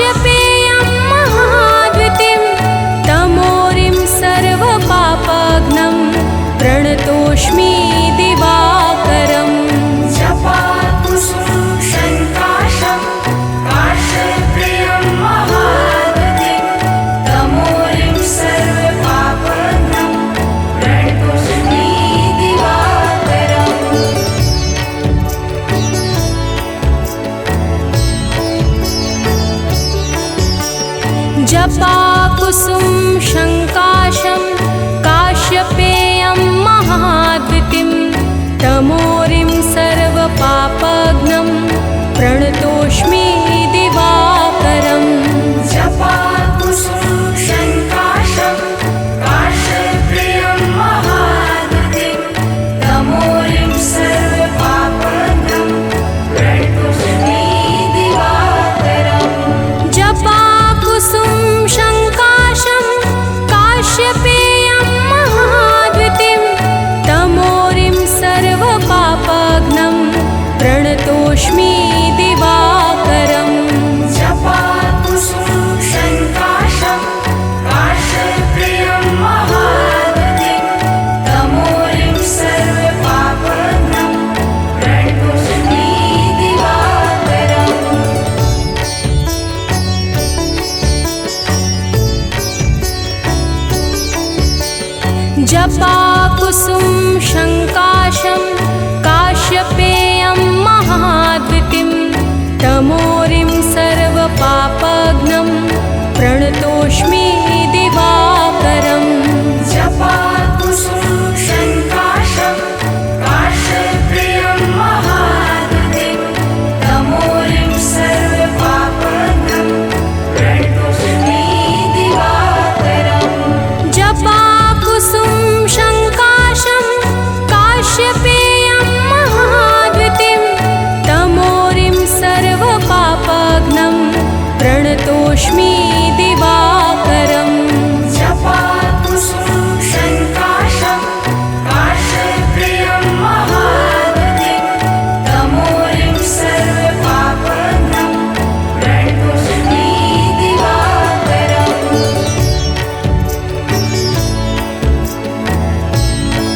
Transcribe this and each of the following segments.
काश्यपेयं महाद्वितीं तमोरिं सर्वपापघ्नं प्रणतोऽस्मि दिवाकरम् जपाकुसुमं शङ्काशं काश्यपेयं महाद्वितीं तमोरिं सर्वपापघ्नं प्रणतोऽस्मि दिवाकरम् जपाकुसुम शङ्काशं काश्यपेयं महाद्वितीं तमोरिं सर्वपापघ्नं प्रणतोऽस्मि दिवाकरम् जपाकुसुमं शङ्काशं काश्यपेयं महाद्वितीं तमोरिं सर्वपापघ्नं प्रणतोऽस्मि दिवाकरम् जपाकुसुम शङ्काशं काश्यपेयं महाद्वितीं तमोरिं सर्वपापघ्नं प्रणतोऽस्मि दिवाकरम् जपाकुसुमं शङ्काशं काश्यपेयं महाद्वितीं तमोरिं सर्वपापघ्नं प्रणतोऽस्मि दिवाकरम् जपाकुसुम शङ्काशं काश्यपेयं महाद्वितीं तमोरिं सर्वपापघ्नं प्रणतोऽस्मि दिवाकरम् जपाकुसुमं शङ्काशं काश्यपेयं महाद्वितीं तमोरिं सर्वपापघ्नं प्रणतोऽस्मि दिवाकरम् जपाकुसुम शङ्काशं काश्यपेयं महाद्वितीं तमोरिं सर्वपापघ्नं प्रणतोऽस्मि दिवाकरम् जपाकुसुमं शङ्काशं काश्यपेयं महाद्वितीं तमोरिं सर्वपापघ्नं प्रणतोऽस्मि दिवाकरम् जपाकुसुम शङ्काशं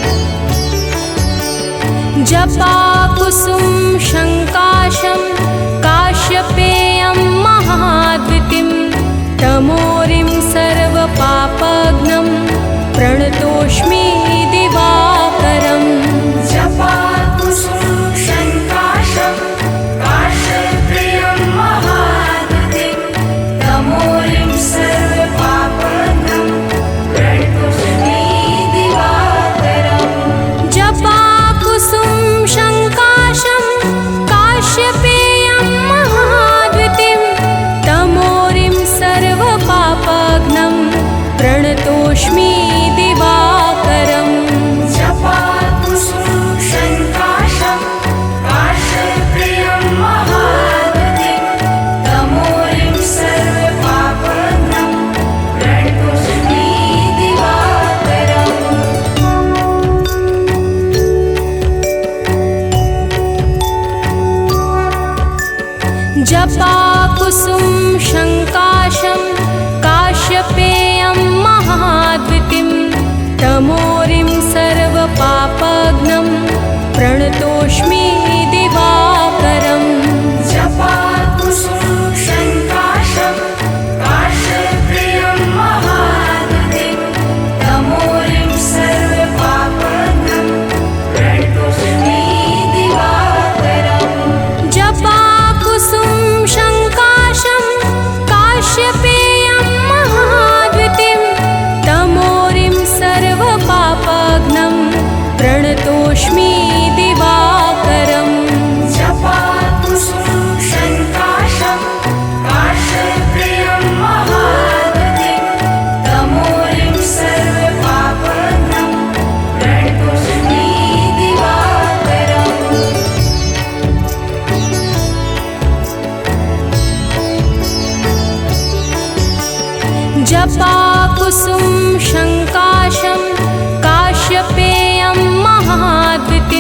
काश्यपेयं महाद्वितीं तमोरिं सर्वपापघ्नं प्रणतोऽस्मि दिवाकरम् जपाकुसुमं शङ्काशं काश्यपेयं महाद्वितीं तमोरिं सर्वपापघ्नं प्रणतोऽस्मि दिवाकरम् जपाकुसुम शङ्काशं काश्यपेयं महाद्वितीं तमोरिं सर्वपापघ्नं प्रणतोऽस्मि दिवाकरम् जपाकुसुमं शङ्काशं काश्यपेयं महाद्वितीं तमोरिं सर्वपापघ्नं प्रणतोऽस्मि दिवाकरम् जपाकुसुम शङ्काशं काश्यपेयं महाद्वितीं तमोरिं सर्वपापघ्नं प्रणतोऽस्मि दिवाकरम् जपाकुसुमं शङ्काशं काश्यपेयं महाद्वितीं तमोरिं सर्वपापघ्नं प्रणतोऽस्मि दिवाकरम् जपाकुसुम शङ्काशं काश्यपेयं महाद्वितीं तमोरिं सर्वपापघ्नं प्रणतोऽस्मि दिवाकरम् जपाकुसुमं शङ्काशं काश्यपेयं महाद्वितीं तमोरिं सर्वपापघ्नं प्रणतोऽस्मि दिवाकरम् जपाकुसुम शङ्काशं काश्यपेयं महाद्वितीं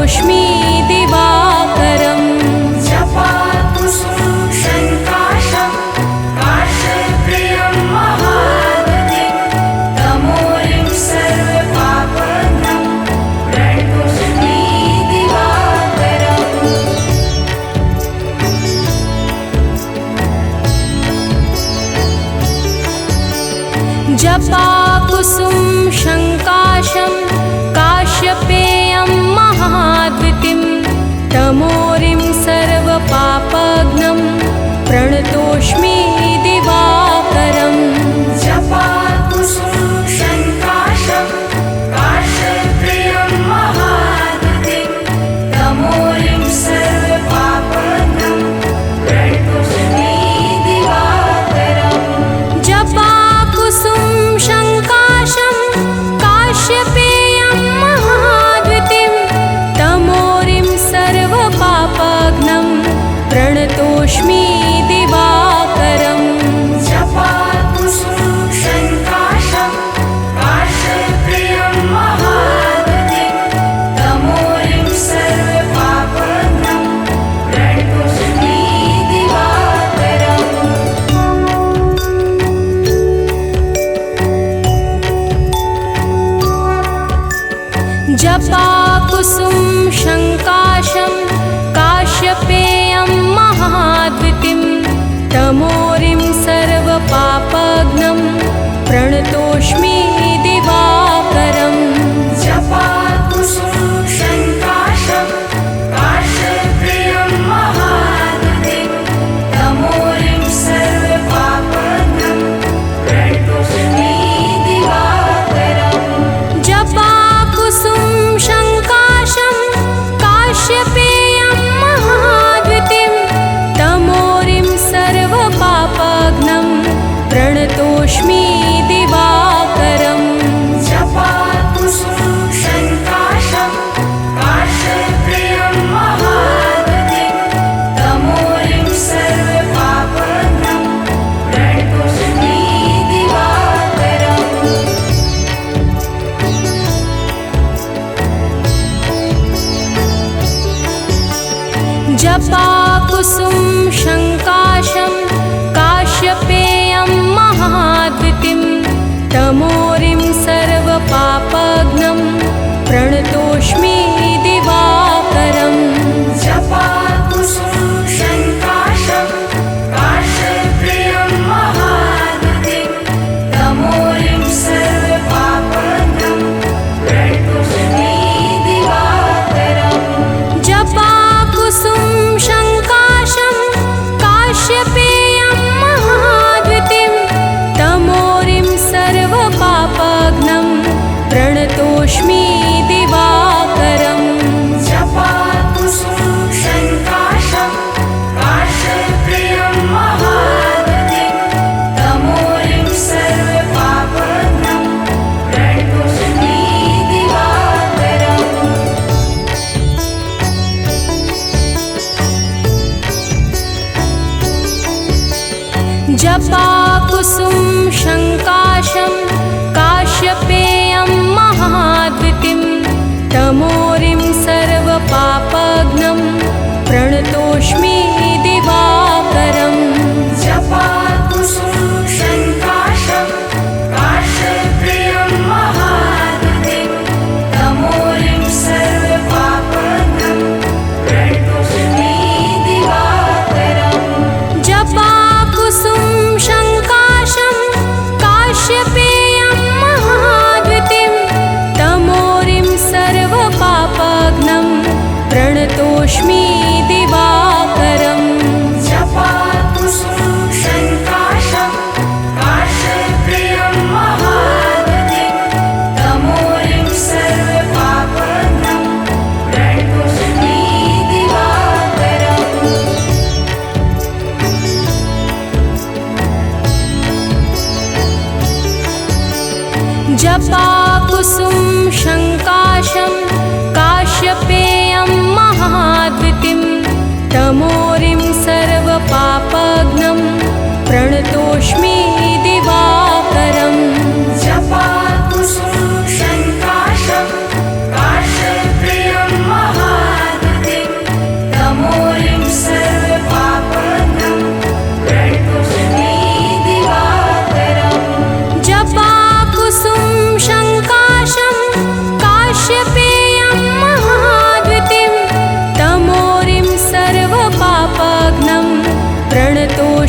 प्रणतोऽस्मि दिवाकरम् जपाकुसुमं शङ्काशं काश्यप्रियं महागतिं तमोरिं सर्वपापघ्नं प्रणतोऽस्मि दिवाकरम् जपाकुसुम शङ्काशं काश्यपेयं महाद्वितिं तमोरिं सर्वपापघ्नं प्रणतोऽस्मि दिवाकरम् जपाकुसुमं शङ्काशं काश्यप्रियं महागतिं तमोरिं सर्वपापघ्नं प्रणतोऽस्मि दिवाकरम् जपाकुसुम शङ्काशं काश्यपेयं महाद्वितिं तमोरिं सर्वपापघ्नं प्रणतोऽस्मि दिवाकरम् जपाकुसुमं शङ्काशं काश्यप्रियं महागतिं तमोरिं सर्वपापघ्नं प्रणतोऽस्मि दिवाकरम् जपाकुसुम शङ्काशं काश्यपेयं महाद्वितिं तमोरिं सर्वपापघ्नं प्रणतोऽस्मि दिवाकरम् जपाकुसुमं शङ्काशं काश्यप्रियं महागतिं तमोरिं सर्वपापघ्नं प्रणतोऽस्मि दिवाकरम् जपाकुसुम शङ्काशं काश्यपेयं महाद्वितिं तमोरिं सर्वपापघ्नं प्रणतोऽस्मि दिवाकरम् जपाकुसुमं शङ्काशं काश्यप्रियं महागतिं तमोरिं सर्वपापघ्नं प्रणतोऽस्मि दिवाकरम् जपाकुसुम शङ्काशं काश्यपेयं महाद्वितिं तमोरिं सर्वपापघ्नं प्रणतोऽस्मि दिवाकरम् जपाकुसुमं शङ्काशं काश्यप्रियं महागतिं तमोरिं सर्वपापघ्नं प्रणतोऽस्मि दिवाकरम् जपाकुसुम शङ्काशं काश्यपेयं महाद्वितिं तमोरिं सर्वपापघ्नं प्रणतोऽस्मि दिवाकरम् जपाकुसुमं शङ्काशं काश्यप्रियं महागतिं तमोरिं सर्वपापघ्नं प्रणतोऽस्मि दिवाकरम् जपाकुसुम शङ्काशं काश्यपेयं महाद्वितिं तमोरिं सर्वपापघ्नं प्रणतोऽस्मि दिवाकरम् जपाकुसुमं शङ्काशं काश्यप्रियं महागतिं तमोरिं सर्वपापघ्नं प्रणतोऽस्मि दिवाकरम् जपाकुसुम शङ्काशं काश्यपेयं महाद्वितिं तमोरिं सर्वपापघ्नं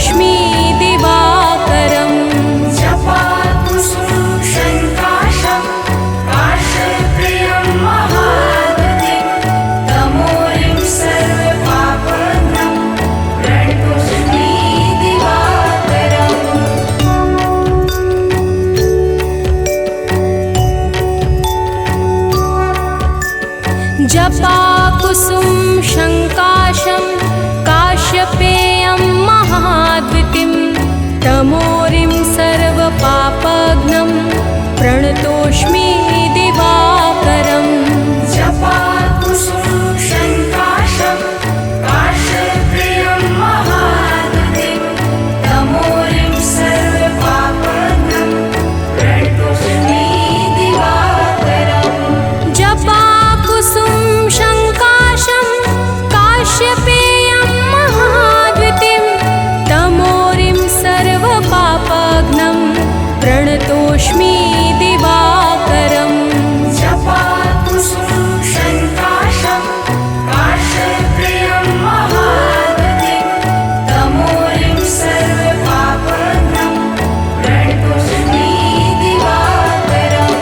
प्रणतोऽस्मि दिवाकरम् जपाकुसुम शङ्काशं काश्यप्रियं महाद्युतिं तमोरिं सर्वपापघ्नं प्रणतोऽस्मि दिवाकरम् जपाकुसुम शङ्काशं काश्यपेयं महाद्युतिं तमोरिं सर्वपापघ्नं प्रणतोऽस्मि दिवाकरम् जपाकुसुम शङ्काशं काश्यप्रियं महाद्युतिं तमोरिं सर्वपापघ्नं प्रणतोऽस्मि दिवाकरम् जपाकुसुम शङ्काशं काश्यपेयं महाद्युतिं तमोरिं सर्वपापघ्नं प्रणतोऽस्मि दिवाकरम् जपाकुसुम शङ्काशं काश्यप्रियं महाद्युतिं तमोरिं सर्वपापघ्नं प्रणतोऽस्मि दिवाकरम्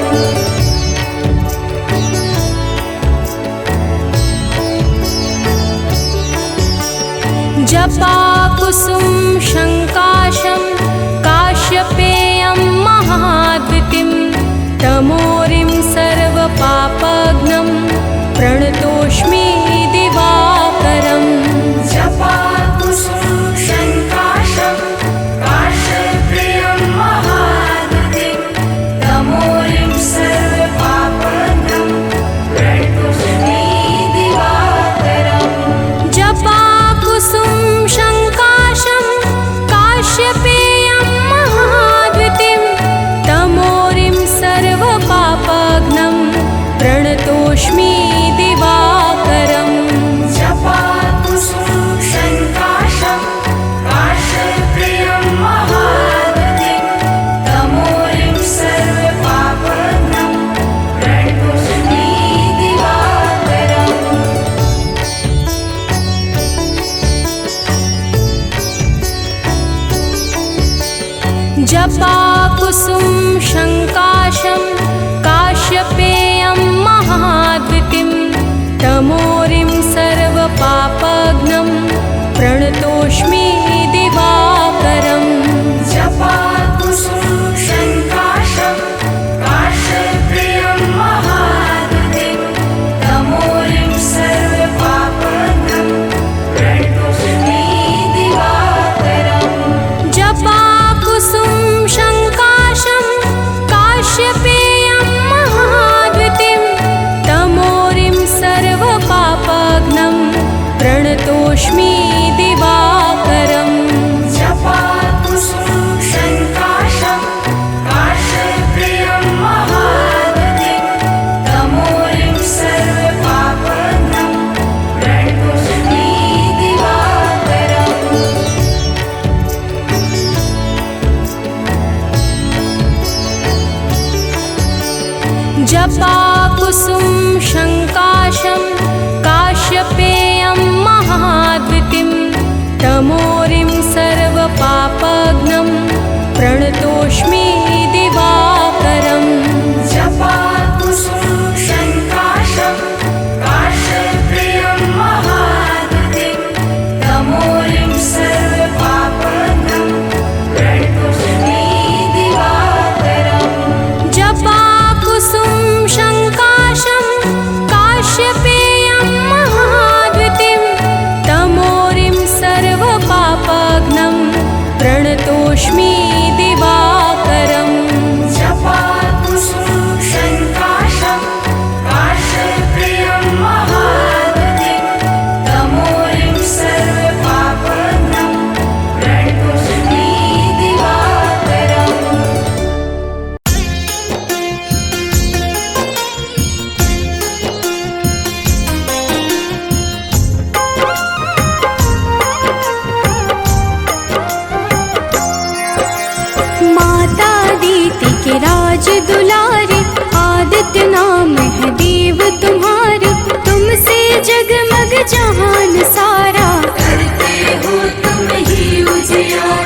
जपाकुसुम शङ्काशं काश्यपेयं महाद्युतिं तमोरिं सर्वपापघ्नं प्रणतोऽस्मि दिवाकरम् जपाकुसुम शङ्काशं काश्यप्रियं महाद्युतिं तमोरिं सर्वपापघ्नं प्रणतोऽस्मि दिवाकरम् जपाकुसुम शङ्काशं काश्यपेयं महाद्युतिं तमोरिं सर्वपापघ्नं प्रणतोऽस्मि दिवाकरम् जपाकुसुम शङ्काशं काश्यप्रियं महाद्युतिं तमोरिं सर्वपापघ्नं प्रणतोऽस्मि दिवाकरम् जपाकुसुम शङ्काशं काश्यपेयं महाद्युतिं तमोरिं सर्वपापघ्नं प्रणतोऽस्मि दिवाकरम् जपाकुसुम शङ्काशं काश्यप्रियं महाद्युतिं तमोरिं सर्वपापघ्नं प्रणतोऽस्मि दिवाकरम् जपाकुसुम शङ्काशं काश्यपेयं महाद्युतिं तमोरिं सर्वपापघ्नं प्रणतोऽस्मि दिवाकरम् जपाकुसुम शङ्काशं काश्यप्रियं महाद्युतिं तमोरिं सर्वपापघ्नं प्रणतोऽस्मि दिवाकरम् जपाकुसुम शङ्काशं काश्यपेयं महाद्युतिं तमोरिं सर्वपापघ्नं प्रणतोऽस्मि दिवाकरम् जपाकुसुम शङ्काशं काश्यप्रियं महाद्युतिं तमोरिं सर्वपापघ्नं प्रणतोऽस्मि दिवाकरम् जपाकुसुम शङ्काशं काश्यपेयं महाद्युतिं तमोरिं सर्वपापघ्नं प्रणतोऽस्मि दिवाकरम् जपाकुसुम शङ्काशं काश्यप्रियं महाद्युतिं तमोरिं सर्वपापघ्नं प्रणतोऽस्मि दिवाकरम् के राज दुलारे, आदित्य नाम है देव तुम्हारे, तुमसे जगमग जहान सारा, करते हो तुम ही उजियारा।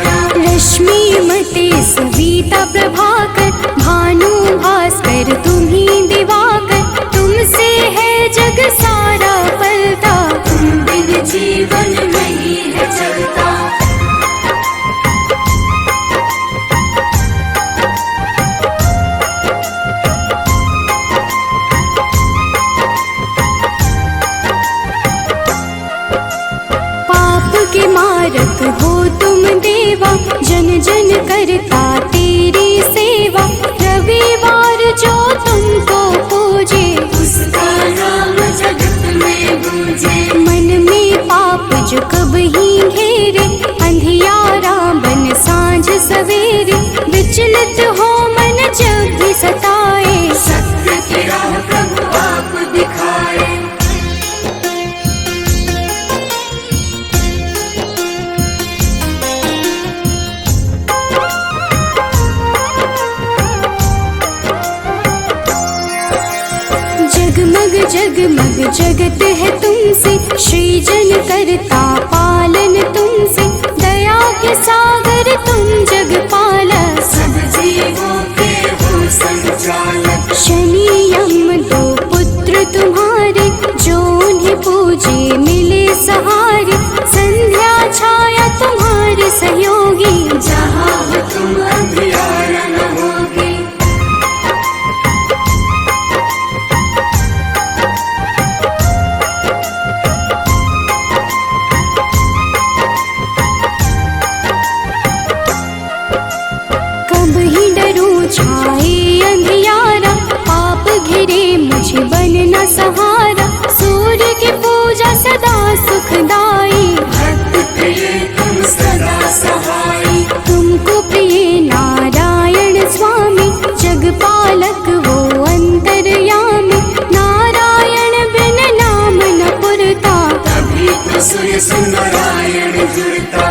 जो कब ही घेरे, अंधियारा बन सांझ सवेरे, विचलित हो मन जब भी सताए, सत्य की राह प्रभु आप दिखाए। जगमग जगमग जगत है तुमसे, सृजन करता पालन तुमसे, दया के सागर तुम जग पालक, सब जीवों के हो संचालक। शनि यम दो पुत्र तुम्हारे, जो उन्हें पूजे मिले सहारे, संध्या छाया तुम्हारे सहयोगी, जहाँ हो तुम अंधियारा न होगी। कब ही डरूं छाए अंधियारा, पाप घिरे मुझे बनना सहारा, सूर्य की पूजा सदा सुखदाई, भक्त प्रिय तुम सदा सहाई। तुमको प्रिय नारायण स्वामी, जगपालक वो अंतर्यामी, नारायण बिन नाम न पुरता, तभी तो सूर्य से नारायण जुड़ता।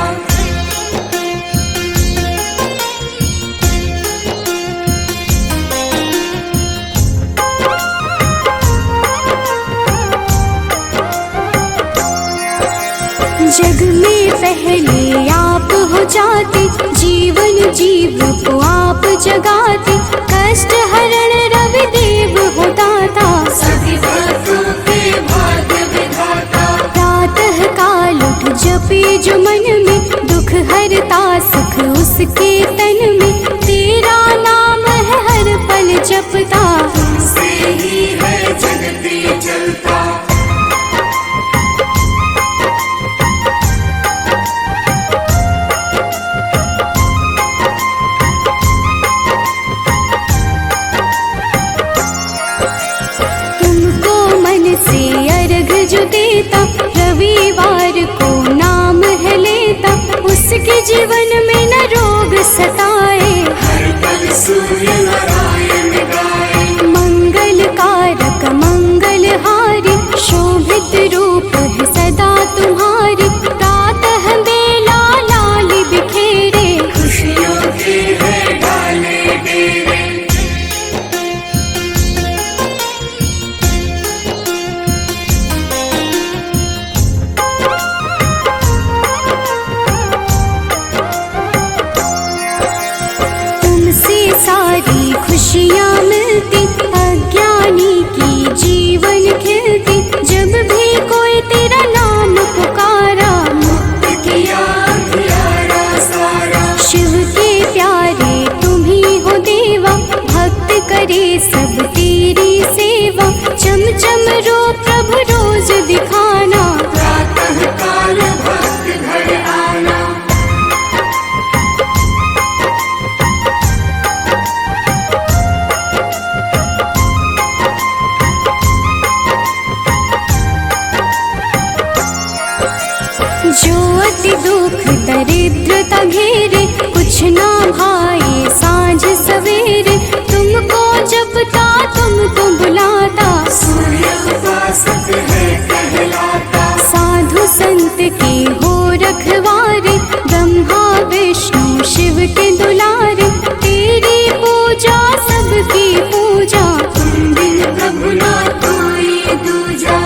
जग में पहले आप हो जाते, जीवन जीव को आप जगाते, कष्ट हरण रवि देव हो दाता, सभी भक्तों के भाग्य विधाता। प्रातः काल उठ जपे जो मन में, दुख हरता सुख उसके तन में, तेरा नाम है हर पल जपता, तुमसे ही है जगती चलता। तुमको मन से अर्घ जो देता, रविवार को नाम है लेता, उसके जीवन में न रोग सताए, हर पल सूर्य नारायण गाए। मंगल कारक मंगलहारी, शोभित रूप है सदा तुम्हारी, प्रातः बेला लाल बिखेरे, खुशियों के है डाले डेरे। तुमसे सारी खुशियाँ मिलती, अज्ञानी की जीवन खिलती, जब भी कोई तेरा नाम पुकारा, मुक्त किया अंधियारा सारा। शिव के प्यारे तुम ही हो देवा, भक्त करे सब तेरी सेवा, चम चम रो प्रभु रोज दिखाना, प्रातः काल भक्त घर आना। जो अति दुख दरिद्रता घेरे, कुछ ना भाए सांझ सवेरे, तुमको जपता तुमको बुलाता, सूर्य उपासक है कहलाता। साधु संत के हो रखवारे, ब्रह्मा विष्णु शिव के दुलारे, तेरी पूजा सबकी पूजा, तुम बिन प्रभु ना कोई दूजा।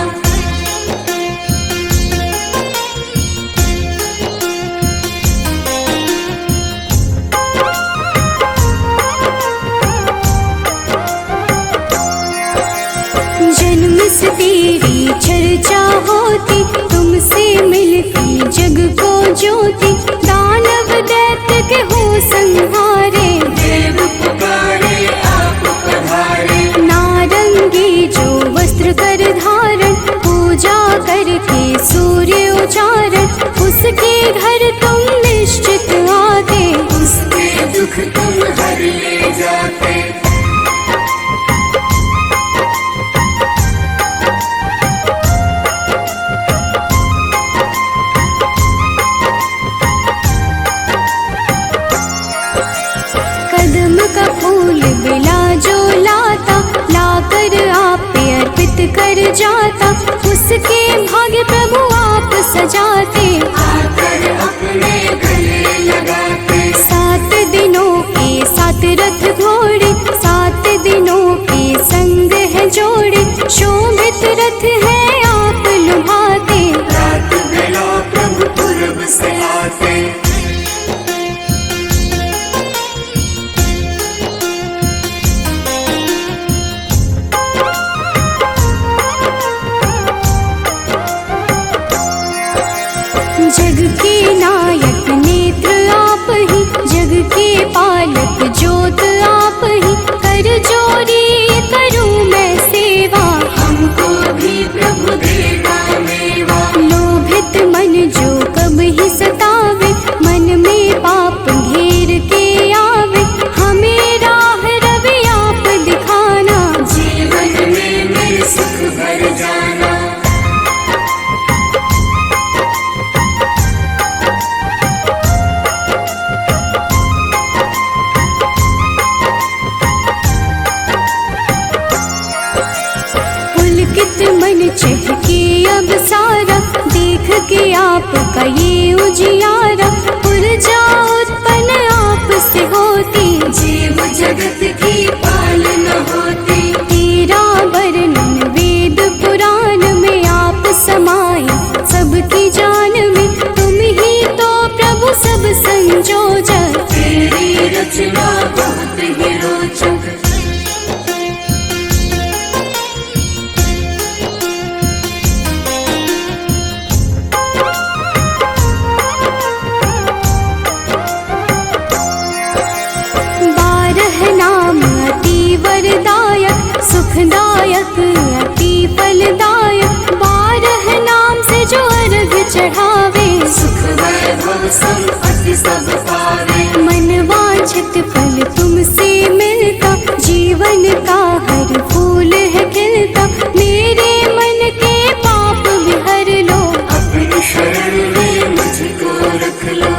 जाता, उसके भाग्य प्रभु आप सजाते। आकर अपने गले लगाते। 7 दिनों के 7 रथ घोड़े, 7 दिनों के संग है जोड़े, शोभित रथ है आप लुभाते। रात बेला प्रभु पूरब से आते। जग के नायक नेत्र आप ही, जग के पालक ज्योत आप ही, कर जोरी करूं मैं सेवा। हमको भी प्रभु देगा मेवा। लोभित मन जो कब ही सतावे, मन में पाप घेर के आवे, हमें राह रवि आप दिखाना। जीवन में मेरे सुख भर जाना। पुलकित मन चहके अब सारा, देख के आपका ये उजियारा। ऊर्जा उत्पन्न आप से होती, जीव जगत की पालना होती। तेरा वर्णन वेद पुराण में आप समाये, सबकी जान में तुम ही तो प्रभु सब संजोजक। तेरी रचना बहुत ही रोचक। सुखदायक अति फलदायक, 12 नाम से जो अर्घ चढ़ावे। सुख वैभव संपत्ति सब पावे। मन वांछित फल तुमसे मिलता, जीवन का हर फूल है खिलता। मेरे मन के पाप भी हर लो, अपनी शरण में मुझको रख लो।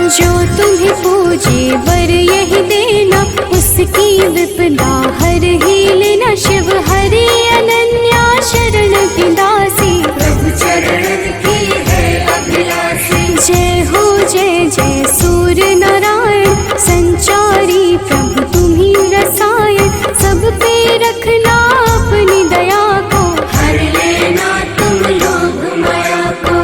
जो तुम्हें पूजे वर यही देना, उसकी विपदा हर ही लेना। शिव हरि अनन्या शरण की दासी, प्रभु चरणन की है अभिलाषी। जय हो जय जय सूर्य नारायण, संचारी प्रभु तुम्ही रसायन। सब पे रखना अपनी दया को, हर लेना तुम लोग माया को।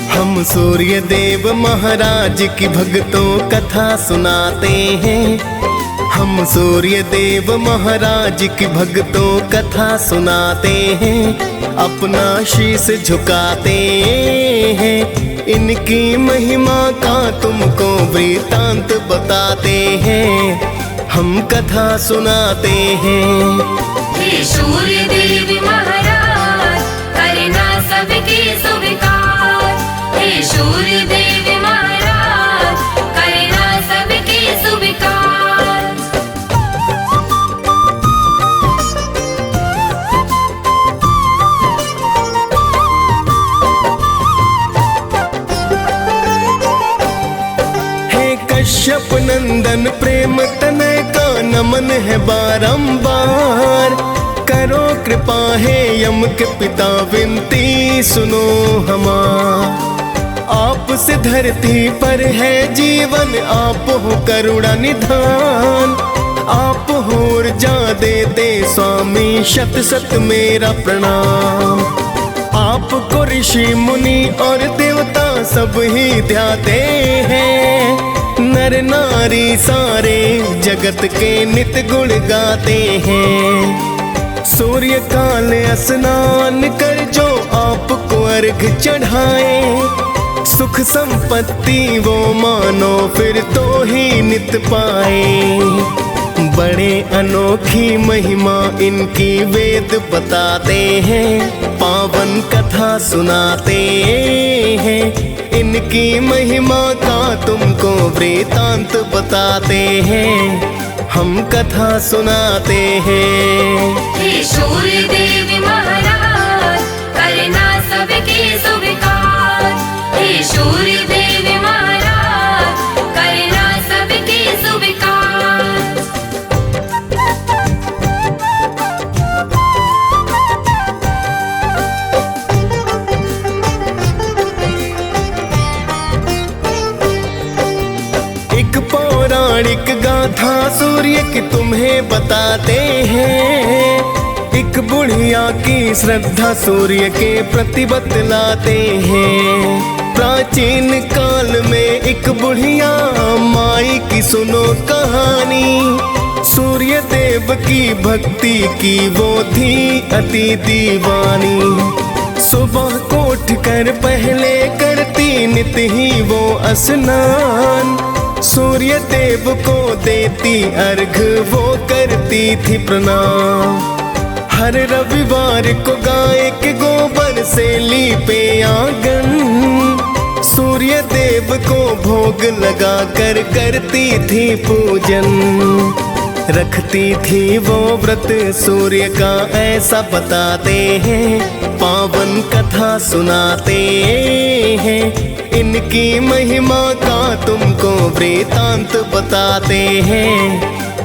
हम सूर्य देव महाराज की भक्तों कथा सुनाते हैं। हम सूर्य देव महाराज की भक्तों कथा सुनाते हैं। अपना शीश झुकाते हैं, इनकी महिमा का तुमको वृतांत बताते हैं। हम कथा सुनाते हैं। हे सूर्य देव महाराज, करना सबके स्वीकार। हे सूर्य देव महाराज, करना सबके स्वीकार। हे कश्यप नंदन प्रेम तनय का नमन है बारंबार। करो कृपा है यम के पिता विनती सुनो हमार। आपसे धरती पर है जीवन, आप हो करुणा निधान। आप हो ऊर्जा देते स्वामी, शत शत मेरा प्रणाम। आपको ऋषि मुनि और देवता सब ही ध्याते हैं। नर नारी सारे जगत के नित गुण गाते हैं। सूर्य काल स्नान कर जो आपको अर्घ चढ़ाए, सुख संपत्ति वो मानो फिर तो ही नित पाए। बड़े अनोखी महिमा इनकी वेद बताते हैं, पावन कथा सुनाते हैं। इनकी महिमा का तुमको वृतांत बताते हैं, हम कथा सुनाते हैं। हे सूर्य देव महाराज करना सबके स्वीकार। हे सूर्य देव महाराज करना सबके स्वीकार। एक पौराणिक गाथा सूर्य की तुम्हें बताते हैं। एक बुढ़िया की श्रद्धा सूर्य के प्रति बतलाते हैं। प्राचीन काल में एक बुढ़िया माई की सुनो कहानी। सूर्य देव की भक्ति की वो थी अति दीवानी। सुबह को उठकर पहले करती नित ही वो स्नान। सूर्य देव को देती अर्घ वो करती थी प्रणाम। हर रविवार को गाय के गोबर से लीपे आंगन। सूर्य देव को भोग लगा कर करती थी पूजन। रखती थी वो व्रत सूर्य का ऐसा बताते हैं, पावन कथा सुनाते हैं। इनकी महिमा का तुमको वृतांत बताते हैं,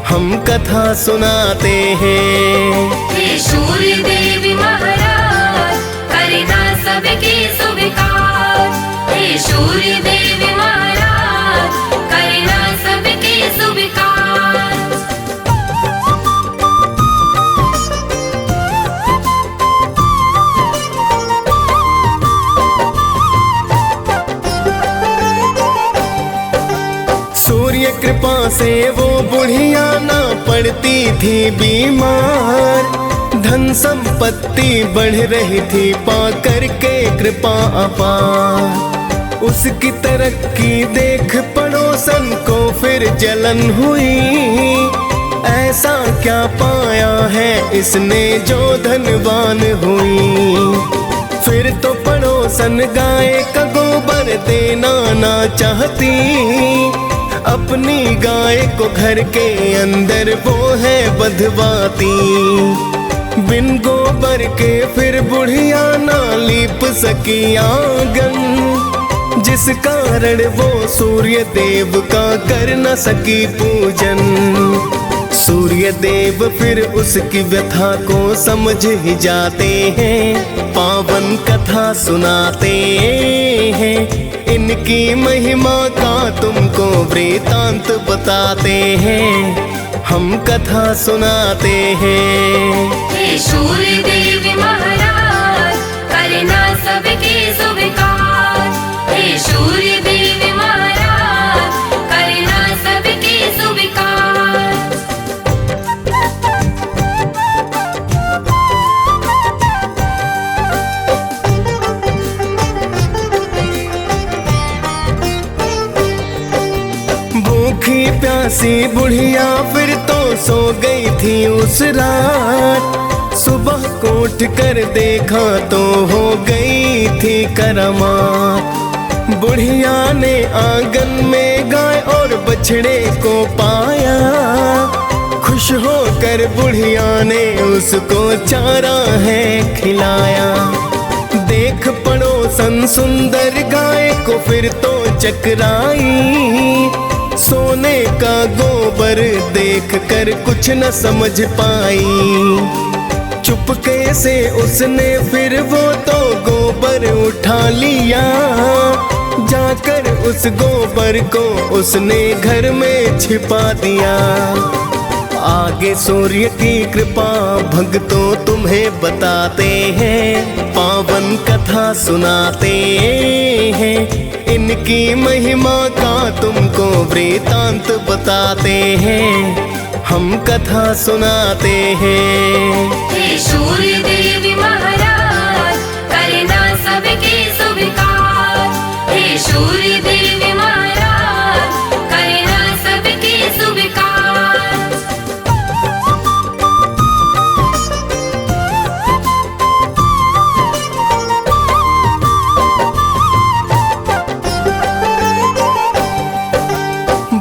हम कथा सुनाते हैं। हे सूर्य देव महाराज करना सबके स्वीकार। हे सूर्य देव महाराज करना सबके स्वीकार। सूर्य कृपा से वो बुढ़िया ना पड़ती थी बीमार। धन संपत्ति बढ़ रही थी पा करके कृपा अपार। उसकी तरक्की देख पड़ोसन को फिर जलन हुई। ऐसा क्या पाया है इसने जो धनवान हुई। फिर तो पड़ोसन गाय का गोबर देना ना चाहती। अपनी गाय को घर के अंदर वो है बंधवाती। बिन गोबर के फिर बुढ़िया ना लीप सकी आंगन। जिस कारण वो सूर्य देव का कर न सकी पूजन। सूर्य देव फिर उसकी व्यथा को समझ ही जाते हैं, पावन कथा सुनाते हैं। इनकी महिमा का तुमको वृतांत बताते हैं, हम कथा सुनाते हैं। हे सूर्य देव महाराज करना सबके स्वीकार। हे सूर्य देव महाराज करना सबके स्वीकार। भूखी प्यासी बुढ़िया फिर तो सो गई थी उस रात। सुबह को उठ कर देखा तो हो गई थी करामात। बुढ़िया ने आंगन में गाय और बछड़े को पाया। खुश होकर बुढ़िया ने उसको चारा है खिलाया। देख पड़ोसन सुंदर गाय को फिर तो चकराई। सोने का गोबर देख कर कुछ न समझ पाई। चुपके से उसने फिर वो तो गोबर उठा लिया। जाकर उस गोबर को उसने घर में छिपा दिया। आगे सूर्य की कृपा भक्तों तुम्हें बताते हैं, पावन कथा सुनाते हैं। इनकी महिमा का तुमको वृतांत बताते हैं, हम कथा सुनाते हैं। हे सूर्य देव महाराज करना सबके स्वीकार। हे सूर्य देव महाराज करना सबके सुविकार।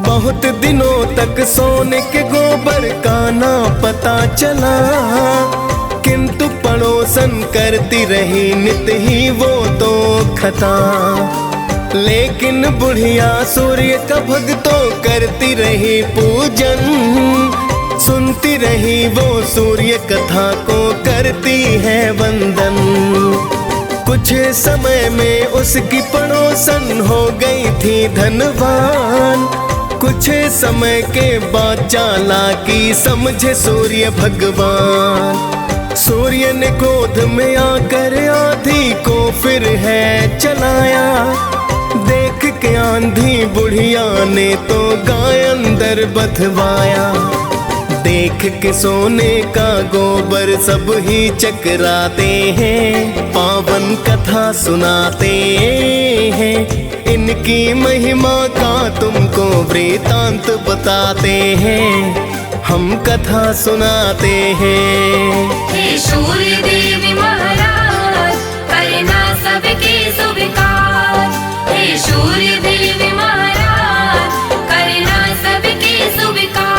बहुत दिनों तक सोने के गोबर का ना पता चला, किंतु पड़ोसन करती रही नित ही वो तो खता। लेकिन बुढ़िया सूर्य का भक्तों करती रही पूजन, सुनती रही वो सूर्य कथा को करती है वंदन। कुछ समय में उसकी पड़ोसन हो गई थी धनवान, कुछ समय के बाद चालाकी समझे सूर्य भगवान। सूर्य ने क्रोध में आकर आंधी को फिर है चलाया, देख के आंधी बुढ़िया ने तो गाय अंदर बधवाया। देख के सोने का गोबर सब ही चकराते हैं, पावन कथा सुनाते हैं। इनकी महिमा का तुमको वृतांत बताते हैं, हम कथा सुनाते हैं। हे सूर्य देव महाराज करना सबके सुविकार। हे सूर्य देव महाराज करना सबके सुविकार।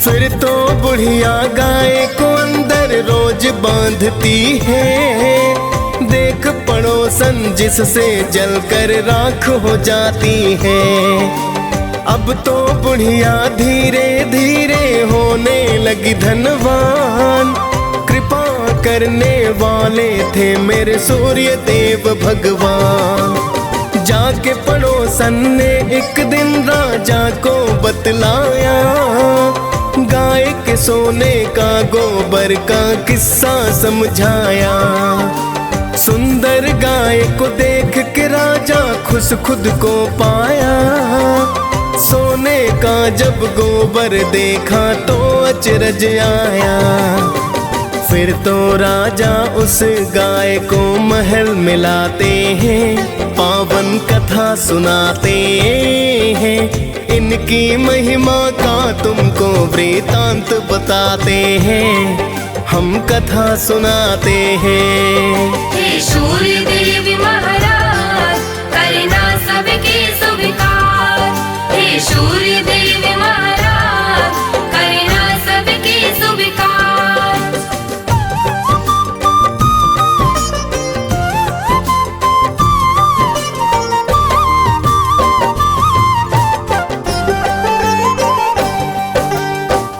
फिर तो बुढ़िया गाय को अंदर रोज बांधती है, देख पड़ोसन जिससे जलकर राख हो जाती है। अब तो बुढ़िया धीरे धीरे होने लगी धनवान, कृपा करने वाले थे मेरे सूर्य देव भगवान। जाके पड़ोसन ने एक दिन राजा को बतलाया, गाय के सोने का गोबर का किस्सा समझाया। सुंदर गाय को देख के राजा खुश खुद को पाया, सोने का जब गोबर देखा तो अचरज आया। फिर तो राजा उस गाय को महल मिलाते हैं, पावन कथा सुनाते हैं। इनकी महिमा का तुमको वृतांत बताते हैं, हम कथा सुनाते हैं। हे सूर्य देव महाराज करना सबके सुविकार। हे सूर्य देव महाराज करना सबके सुविकार।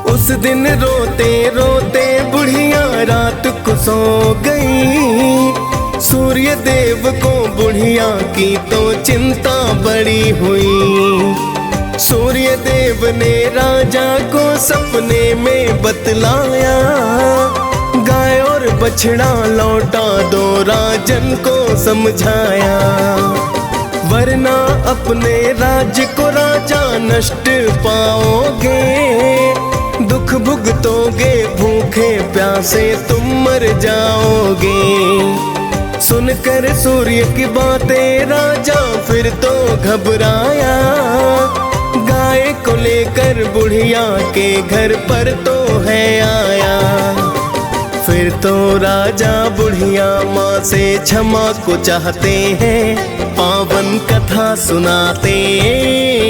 उस दिन रोते रोते बुढ़िया रात को सो गई। सूर्य देव को बुढ़िया की तो चिंता बड़ी हुई। सूर्य देव ने राजा को सपने में बतलाया, गाय और बछड़ा लौटा दो राजन को समझाया, वरना अपने राज्य को राजा नष्ट पाओगे। दुख भुगतोगे, भूखे प्यासे तुम मर जाओगे। सुनकर सूर्य की बातें राजा फिर तो घबराया, गाय को लेकर बुढ़िया के घर पर तो है आया। फिर तो राजा बुढ़िया माँ से क्षमा को चाहते हैं, पावन कथा सुनाते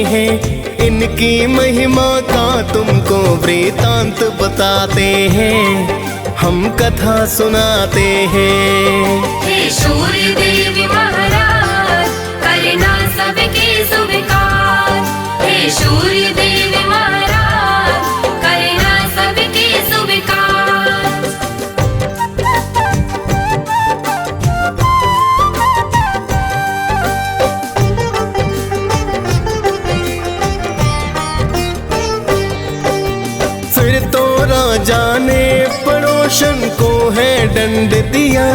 हैं। इनकी महिमा का तुमको वृतांत बताते हैं, हम कथा सुनाते हैं। हे सूर्य देव महाराज करना सबके सुविकार। हे सूर्य देव महाराज करना सबके सुविकार। फिर तो राजा ने पड़ोसन को है दंड दिया,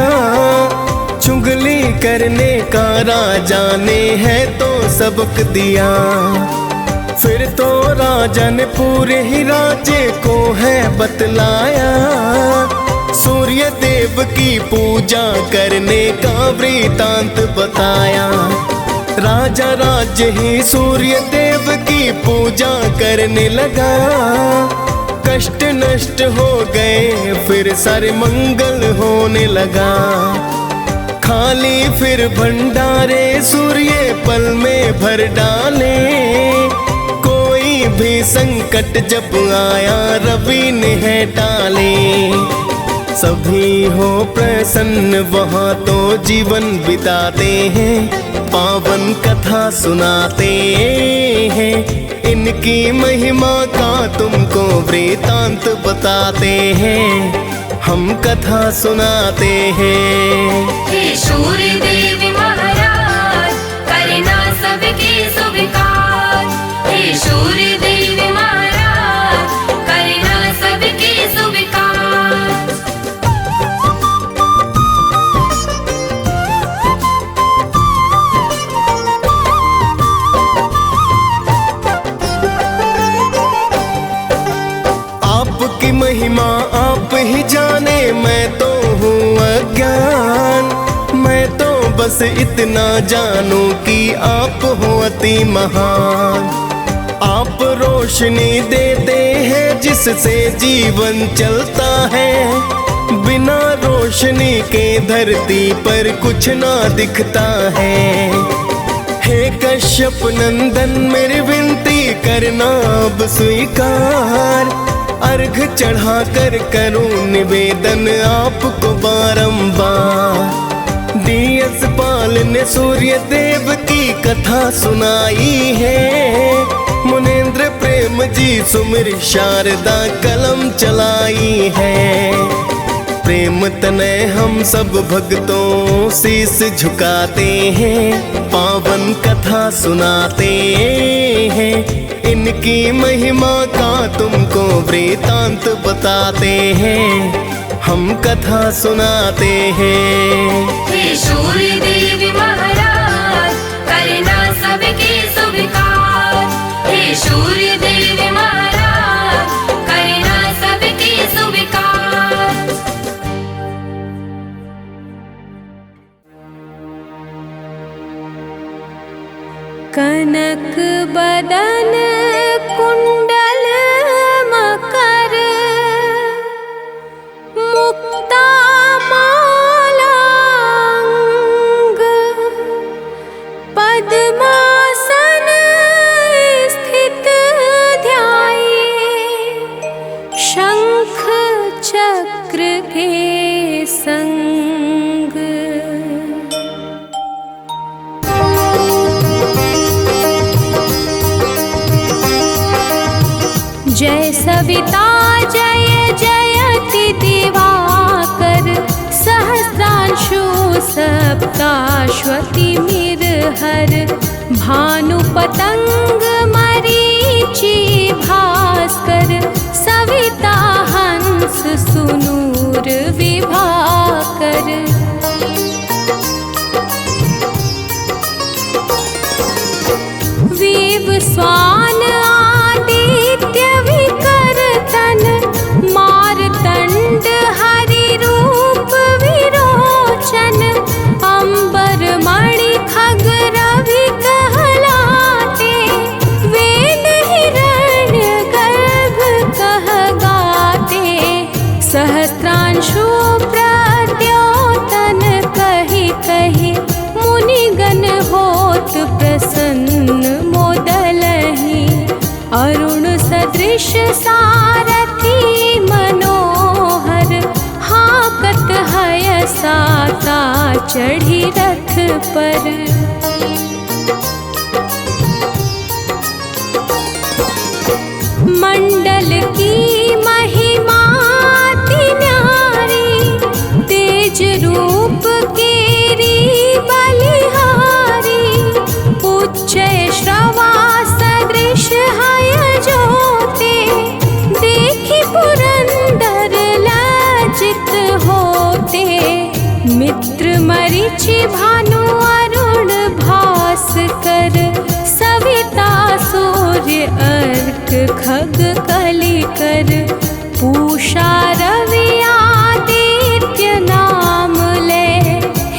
चुगली करने का राजा ने है तो सबक दिया। फिर तो राजा ने पूरे ही राज्य को है बतलाया, सूर्य देव की पूजा करने का वृतांत बताया। राजा राज्य ही सूर्य देव की पूजा करने लगा, कष्ट नष्ट हो गए फिर सारे मंगल होने लगा। खाली फिर भंडारे सूर्य पल में भर डाले, कोई भी संकट जब आया रवि ने है टाले। सभी हो प्रसन्न वहाँ तो जीवन बिताते हैं, पावन कथा सुनाते हैं, इनकी महिमा का तुमको वृतांत बताते हैं, हम कथा सुनाते हैं। हे सूर्य देव महाराज करना सबके स्वीकार, हे सूर्य देव महाराज करना सबके स्वीकार। आपकी महिमा आप ही जाने, मैं तो हूँ अज्ञान। मैं तो बस इतना जानूं कि आप हो अति महान। आप रोशनी देते हैं जिससे जीवन चलता है, बिना रोशनी के धरती पर कुछ ना दिखता है। हे कश्यप नंदन मेरी विनती करना अब स्वीकार, अर्घ चढ़ा कर करूं निवेदन आपको बारंबार। डीएस पाल ने सूर्य देव की कथा सुनाई है, मुनेंद्र प्रेम जी सुमिर शारदा कलम चलाई है। प्रेम तनय हम सब भक्तों शीस झुकाते हैं, पावन कथा सुनाते हैं, इनकी महिमा का तुमको वृतांत बताते हैं, हम कथा सुनाते हैं। हे सूर्य देव महाराज करना सबके स्वीकार, हे सूर्य देव महाराज करना सबके स्वीकार। कनक बदन कुंडल मकर, मुक्ता माला अंग, पद्मासन स्थित ध्याये, शंख चक्र के संग। जय सविता जय जयति दिवाकर, सहस्रांशु सप्ताश्वति मिरहर, भानु पतंग मरीचि भास्कर, सविता हंस सुनूर विभाकर। विव स्वान आदित्य विकर्तन, मारतंड हरि रूप विरोचन, अंबर मणि खग रवि कहलाते, वेद हिरण्य गर्भ कह गाते, सहस्त्रांशु प्रद्योतन कहि कहि, मुनिगण होत प्रसन्न मोदलहि, अरुण सदृश सारथी मनोहर, हाकत हय साता चढ़ी रथ पर। मंडल की महिमा अति न्यारी, तेज रूप केरी बलिहारी, उच्च श्रवा सदृश हय ज्योते, देखि पुरंदर लज्जित होते, मित्र मरीचि भानु अरुण भास्कर, सविता सूर्य कर पूषा रवि आदित्य नाम ले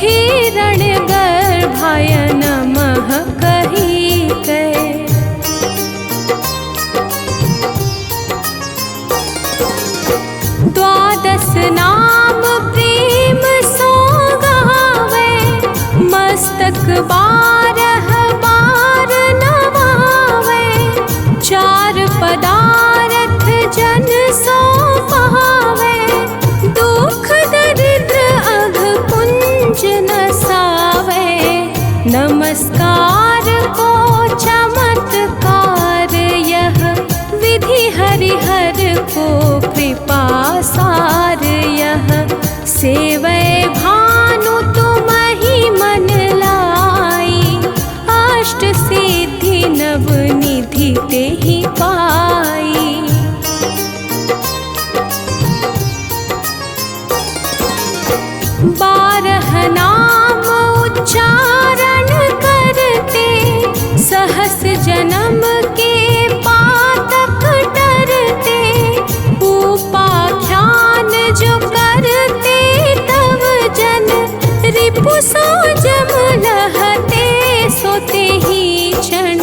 हिरण गर्भाय नमः कही गए। द्वादश नाम प्रेम सो गावे मस्तक बारह बार नवावे। चार पदारथ जन सो पावे दुख दरिद्र अघ पुंज नसावे। नमस्कार को चमत्कार यह विधि हरिहर को कृपा सार यह। सेवै भानु तुम ही मन लाई अष्ट सिद्धि नव निधि तेहि पाई। बारह नाम उच्चारण करते सहस जन्म के पातक टरते। उपाख्यान जो करते तव जन रिपु सो जम लहते सोते ही क्षण।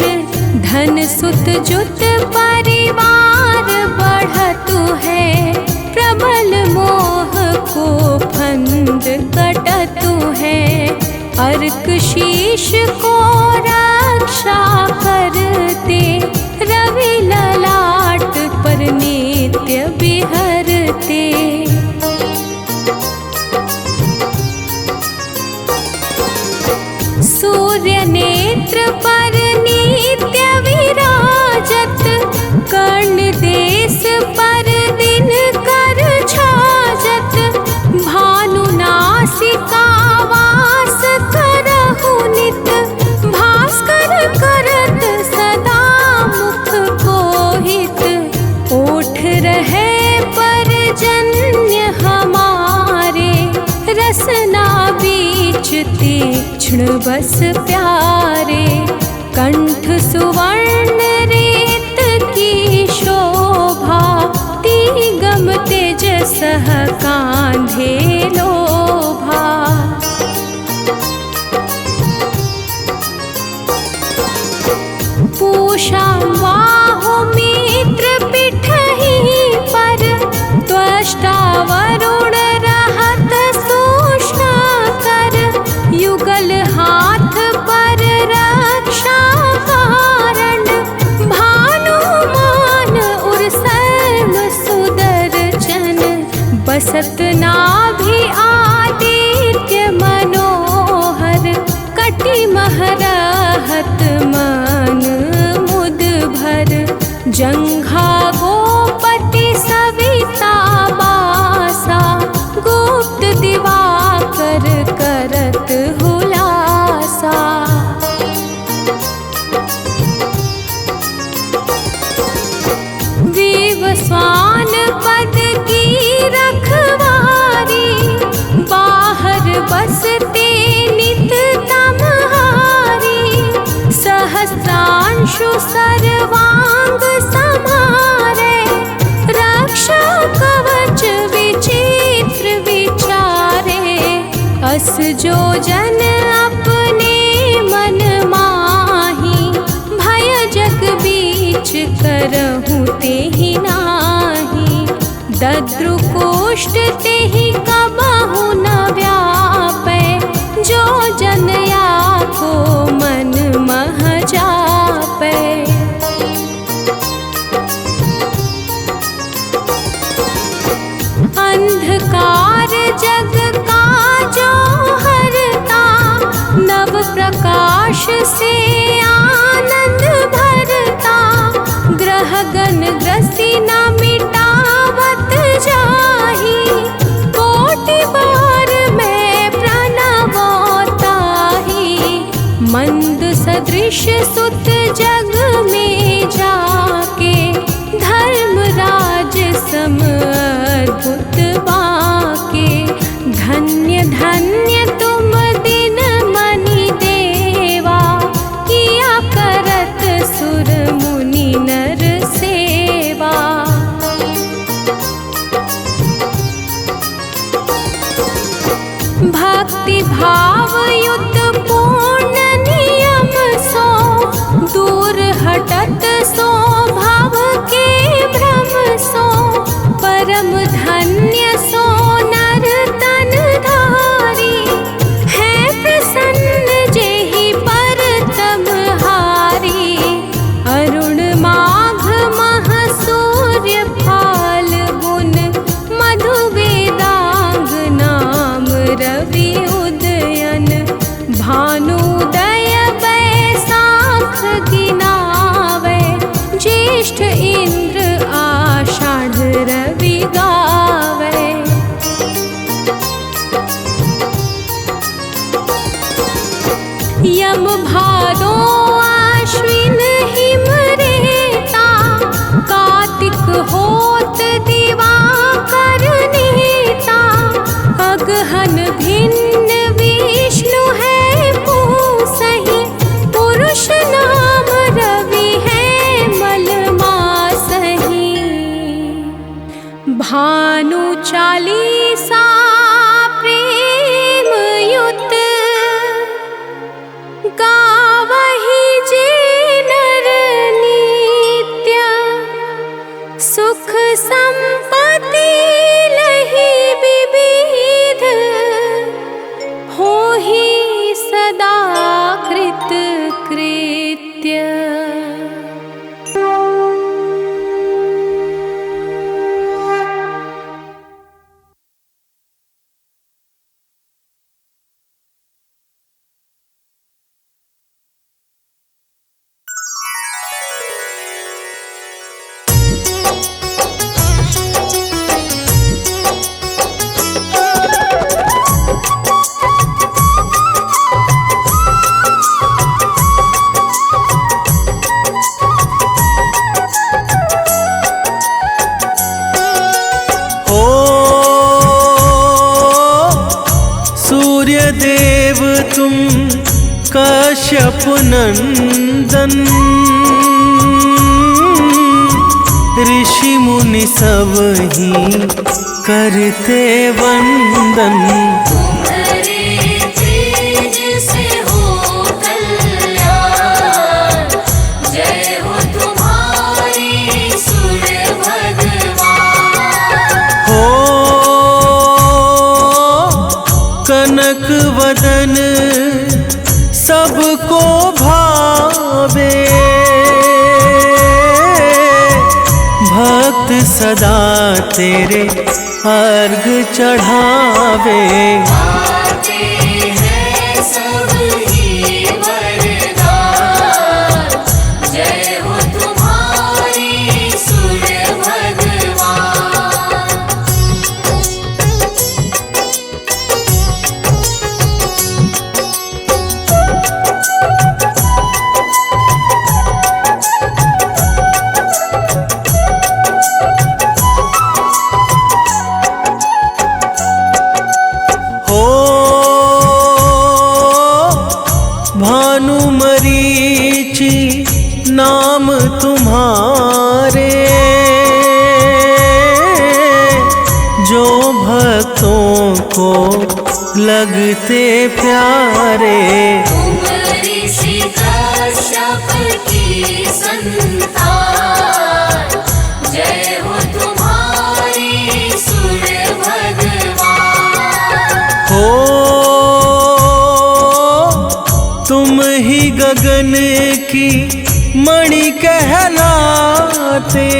धन सुत जुत परिवार बढ़तु है प्रबल मोह को फंद कटतु है। अर्क शीश को रक्षा करते रवि ललाट पर नित्य बिहरते। सूर्य नेत्र पर नित्य विराजत कर्ण देश पर दिन कर छाजत। भानु नासिका वास करहु नित भास्कर करत सदा मुख को हित। ओठ रहे पर जन्य हमारे रसना बीच तीक्ष्ण बस प्यारे। कंठ सुवर्ण रेत की शोभा तिगम तेज सह कांधे लोभा। पूषा बाहु मित्र पिठहि पर त्वष्टा वरुण रहत सूक्ष्म कर। युगल हाथ पर रक्षा कारण भानुमान उर सर्व सुदर्शन। बसत नाभि आदित्य मनोहर कटि महरहत मन मुद भर। जंघा गोपति सविता बासा गुप्त दिवाकर करत हुलासा। विवस्वान पद की रखवारी बाहर बसते नित तमहारी। सहस्रांशु सर्वांग समारे रक्षा कवच विचित्र विचारे। अस जो जन अपने मन माही भय जग बीच करहु तेहि नाही। दद्रुकोष्ठ तेहि कबहु न व्यापै जो जन या को मन मह जापै। अंधकार जग का जो हरता नव प्रकाश से आनंद भरता। ग्रह गण ग्रसी न मिटावत जाही कोटि बार में प्रणवताही। मंद सदृश सुत जग में जाके धर्मराज सम अद्भुत बाके। धन्य धन्य तुम दिन मनि देवा किया। भक्ति भाव युत पूर्ण नियम सो दूर हटत सो भाव के भ्रम सो परम धन्य सो नर तन धारी है प्रसन्न जेहि पर तम हारी अरुण माघ मह सूर्य फाल्गुन मधु वेदांग नाम रवि उदयन भानुदय बैसाख गिनावे ज्येष्ठ इंद्र आषाढ़ रवि गावे। यम भादो आश्विन हिम रेता कार्तिक होत दिवाकर नेता अगहन भिन्न विष्णु है पूसहि पुरुष नाम रवि है मलमासहि भानु चालीसा प्रेम युत गावहि जे नर नित्य सुख संपत्ति लहि विविध होहि सदा कृत कृत्य। सूर्यदेव तुम कश्यप नंदन ऋषि मुनि सब ही करते वंदन। तुम्हारे तेज से हो कल्याण जय हो तुम्हारी सूर्य भगवान। हो कनक वदन सबको भावे भक्त सदा तेरे अर्घ चढ़ावे। आते हैं सब ही वरदान जय हो तुम्हारी सूर्य भगवान। भानुमरीचि नाम तुम्हारे जो भक्तों को लगते प्यारे। तुम ऋषि कश्यप की संतान जय हो तुम्हारी सूर्य भगवान। हो तुम ही गगन की मणि कहलाते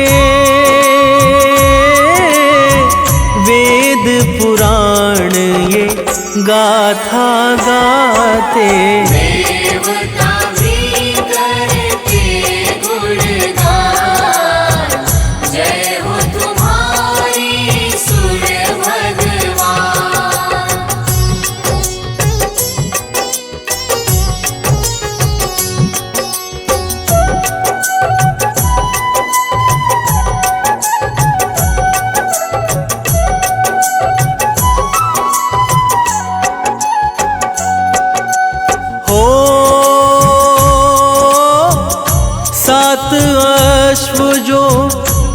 वेद पुराण ये गाथा गाते। देवता भी करते गुणगान जय हो तुम्हारी सूर्य भगवान।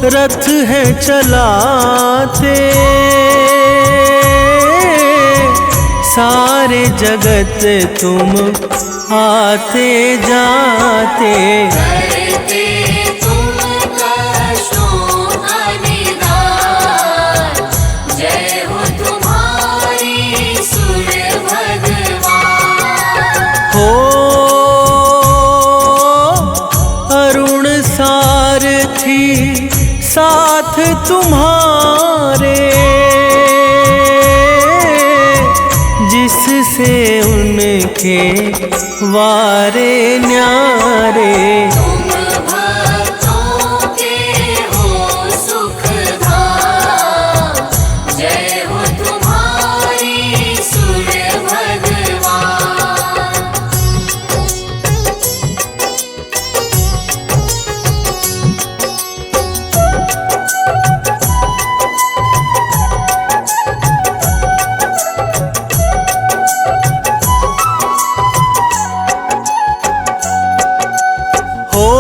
रथ है चलाते सारे सारे जगत तुम आते जाते। करते तुम कष्टों का निदान, जय हो तुम्हारी सूर्य भगवान। हो अरुण सारथी साथ तुम्हारे, जिससे उनके वारे न्यारे। तुम भक्तों के हो सुखधाम, जय हो तुम्हारी सूर्य भगवान। हो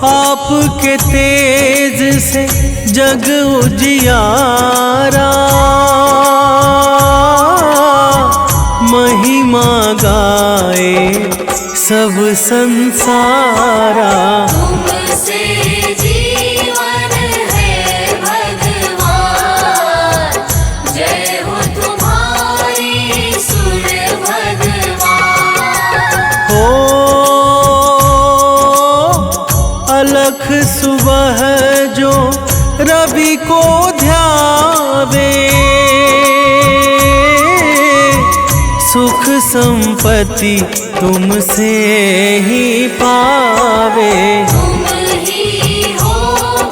आपके तेज से जग उजियारा, महिमा गाए सब संसारा। तुमसे जीवन है भगवान, जय हो तुम्हारी सूर्य भगवान। हो अलख सुबह जो रवि को ध्यावे, सुख संपत्ति तुमसे ही पावे। तुम ही हो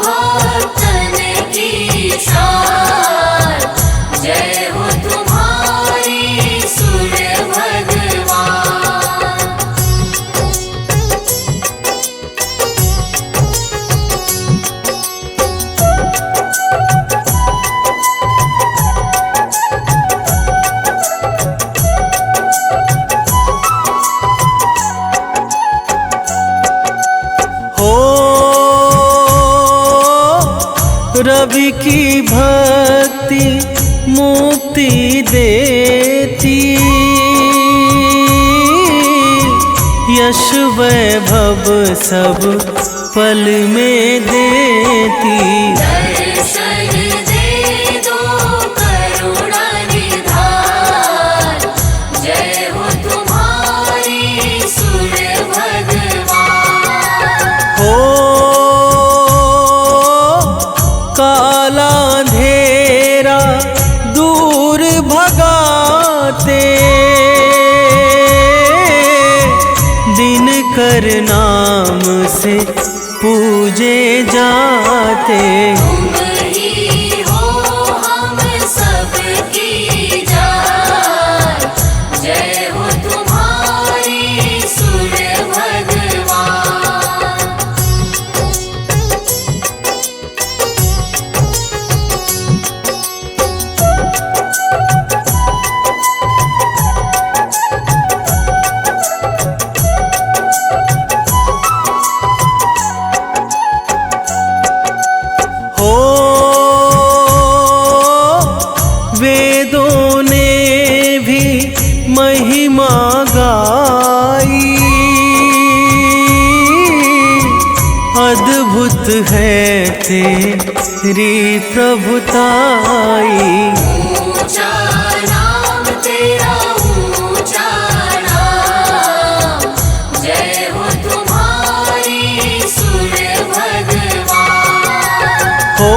भक्तन की शान, जय हो तुम्हारी सूर्य भगवान। हो रवि की भक्ति मुक्ति देती, यश वैभव सब पल में देती। दर्शन दे दो करुणा निधान, जय हो तुम्हारी सूर्य भगवान। हो काला अंधेरा दूर भगाते, दिन कर नाम से पूजे जाते। तुम ही हो हम सबकी जान, जय हो तुम्हारी सूर्य भगवान। हो वेदों ने भी महिमा गाई, अद्भुत है तेरी प्रभुताई। ऊंचा नाम तेरा ऊंचा नाम, जय हो तुम्हारी सूर्य भगवान। हो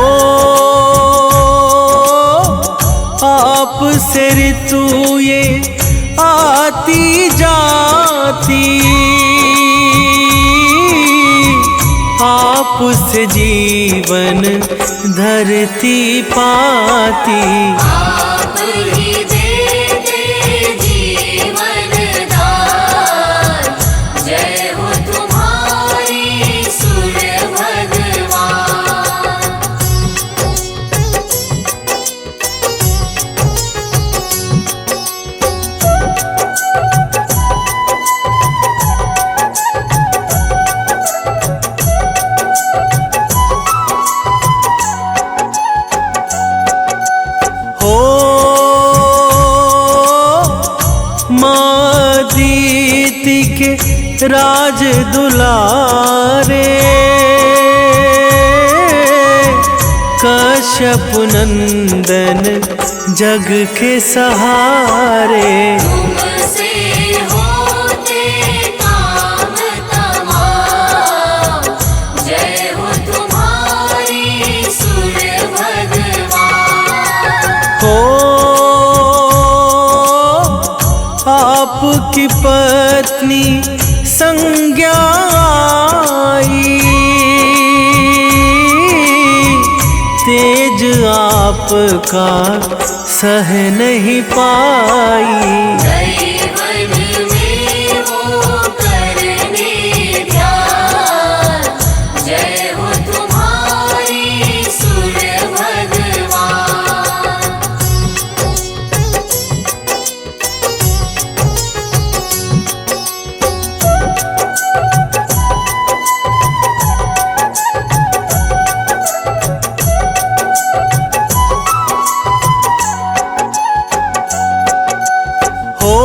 आप से ऋतु ये आती जाती, आप से जीवन धरती पाती। आप ही देते जीवन दान, जय हो तुम्हारी सूर्य भगवान। हो कीर्ति के राज दुलारे, कश्यप नंदन जग के सहारे। तुमसे होते काम तमाम, जय हो तुम्हारी सूर्य भगवान। हो आपकी पत्नी संज्ञा आई, तेज आपका सह नहीं पाई। दैवन में वो करने ध्यान, जय हो तुम्हारी सूर्य भगवान। हो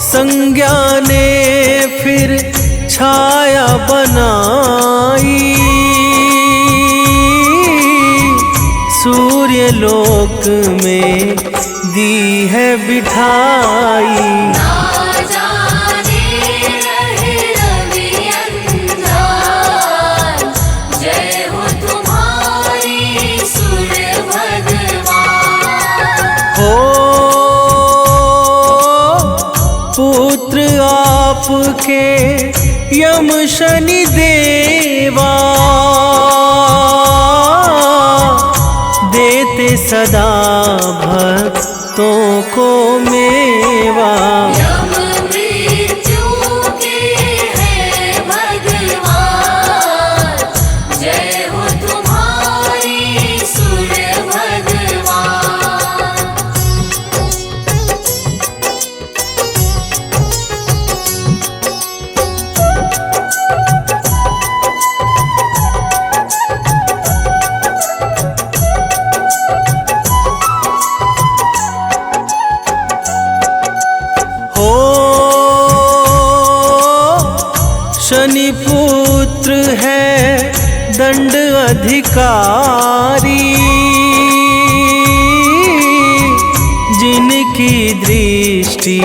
संज्ञा ने फिर छाया बनाई, सूर्य लोक में दी है बिठाई। ना जाने रहे रवि अंधार, जय हो तुम्हारी सूर्य भगवान। हो पुत्र आपके यम शनि देवा, देते सदा भक्तों को मेवा। यम मृत्यु के हैं भगवान, जय हो तुम्हारी सूर्य भगवान। हो शनि पुत्र है दंड अधिकारी, जिनकी दृष्टि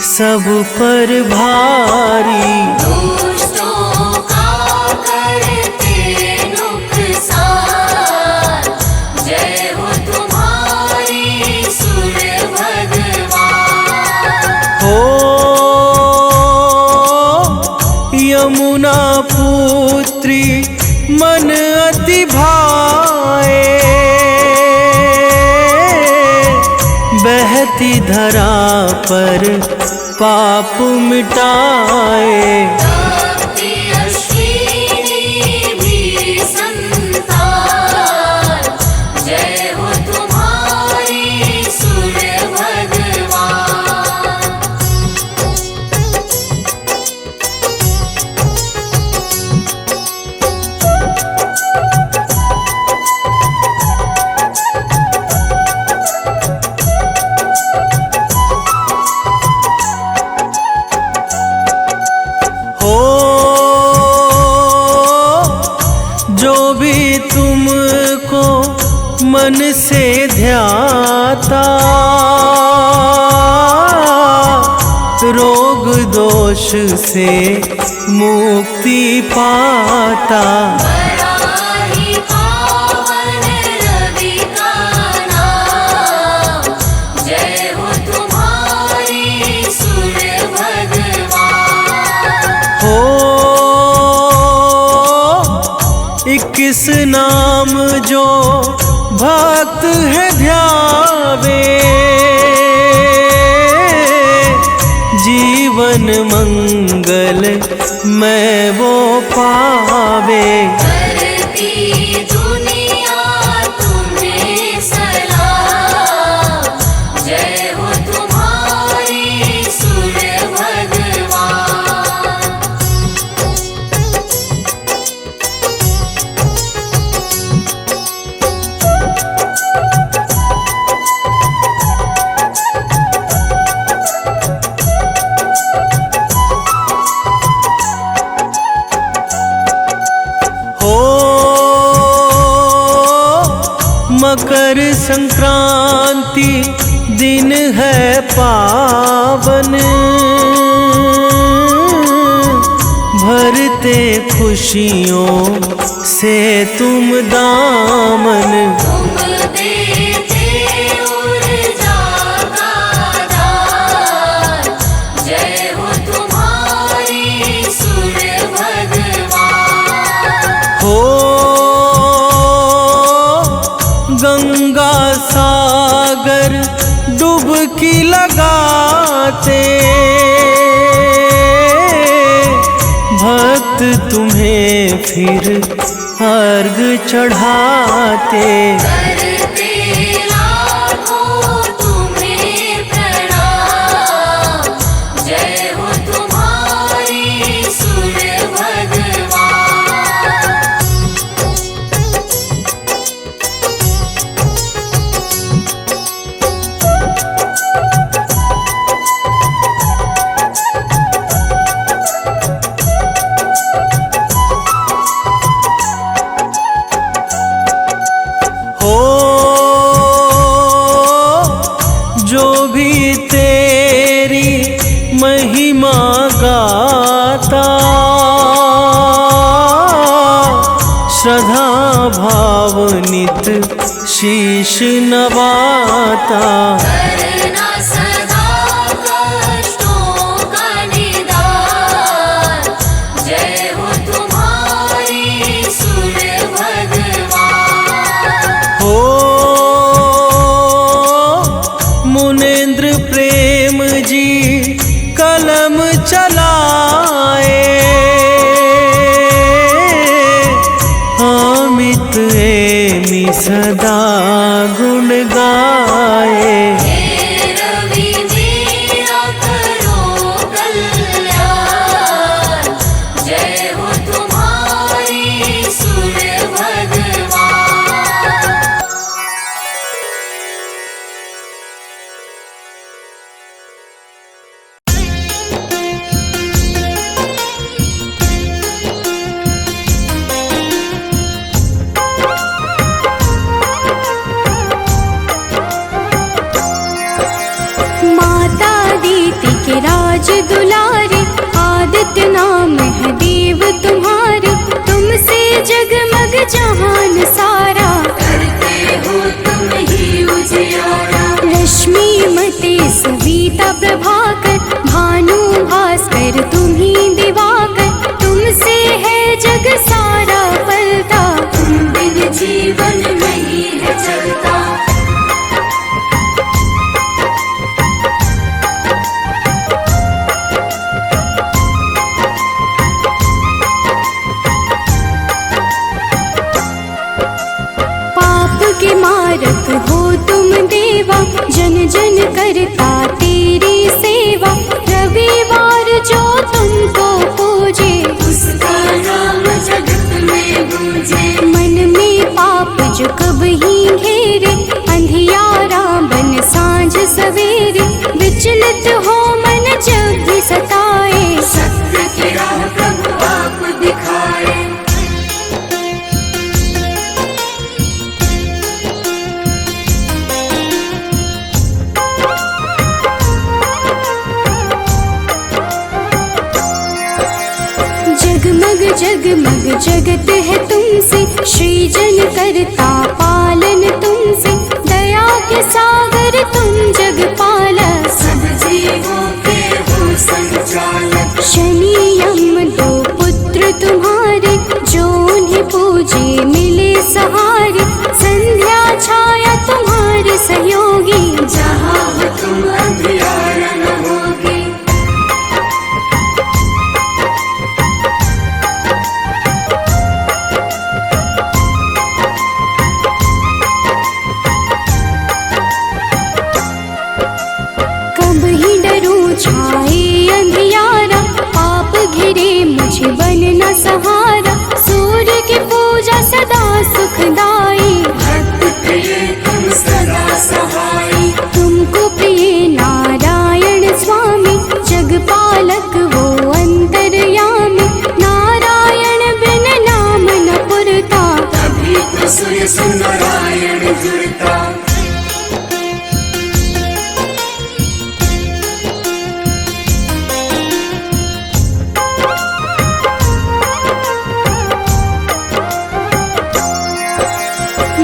सब पर भारी। दुष्टों का करते नुकसान, जय हो तुम्हारी सूर्य भगवान। हो यमुना पुत्री मन अति भाए, बहती धरा पर पाप मिटाए। भक्ति अश्विनी भी संतान, जय हो तुम्हारी सूर्य भगवान। हो जो भी तुमको मन से ध्याता, रोग दोष से मुक्ति पाता। बड़ा ही पावन रवि का नाम, जय हो तुम्हारी सूर्य भगवान। हो 21 नाम जो भक्त है ध्यावे, जीवन मंगल मैं वो पावे। करती दुनिया तुम्हें सलाम, जय हो तुम्हारी सूर्य भगवान। संक्रांति दिन है पावन, भरते खुशियों से तुम दामन। तुम देते ऊर्जा का दान, जय हो तुम्हारी सूर्य भगवान। हो गंगा सागर डुबकी लगाते, भक्त तुम्हें फिर अर्घ चढ़ाते। करते लाखों तुम्हें प्रणाम, जय हो तुम्हारी सूर्य भगवान। हो जो भी तेरी महिमा गाता, श्रद्धा भाव नित शीश नवाता। करना सदा कष्टों का निदान, जय हो तुम्हारी सूर्य भगवान। हो मुनेन्द्र प्रेम जी कलम चलाए, अमित एमि सदा गुण गाए। हे रवि मेरा करो कल्याण, जय हो तुम्हारी सूर्य भगवान। माता दीति के राज दुलारे, आदित्य नाम है देव तुम्हारे। तुमसे जगमग जहान सारा, करते हो तुम ही उजियारा। रश्मि मते सविता प्रभाकर, भानु भास्कर तुम्ही दिवाकर। तुमसे है जग सारा पलता, तुम बिन जीवन नहीं है चलता। पाप के मारक हो तुम देवा, जन जन करता तेरी सेवा। रविवार जो तुमको पूजे, उसका नाम जगत में गूंजे। मन में पाप जो कभी घेरे, अंधियारा बन सांझ सवेरे। विचलित हो मन जब भी सताए, सत्य की राह प्रभु आप दिखाए। जगमग जगमग जगत है तुमसे, सृजन करता पालन तुमसे। दया के सागर तुम जग पालक, सब जीवों के हो संचालक। शनि यम दो पुत्र तुम्हारे, जो उन्हें पूजे मिले सहारे। संध्या छाया तुम्हारे सहयोगी, जहाँ हो तुम अंधियारा न होगी। कब ही डरूं छाए अंधियारा, पाप घिरे मुझे बन न सहारा। सूर्य की पूजा सदा सुखदाई, भक्त प्रिय तुम सदा सहाय। तुमको प्रिय नारायण स्वामी, जगपालक वो अंतर्यामी। नारायण बिन नाम न पुरता, तभी तो सूर्य से नारायण जुड़ता।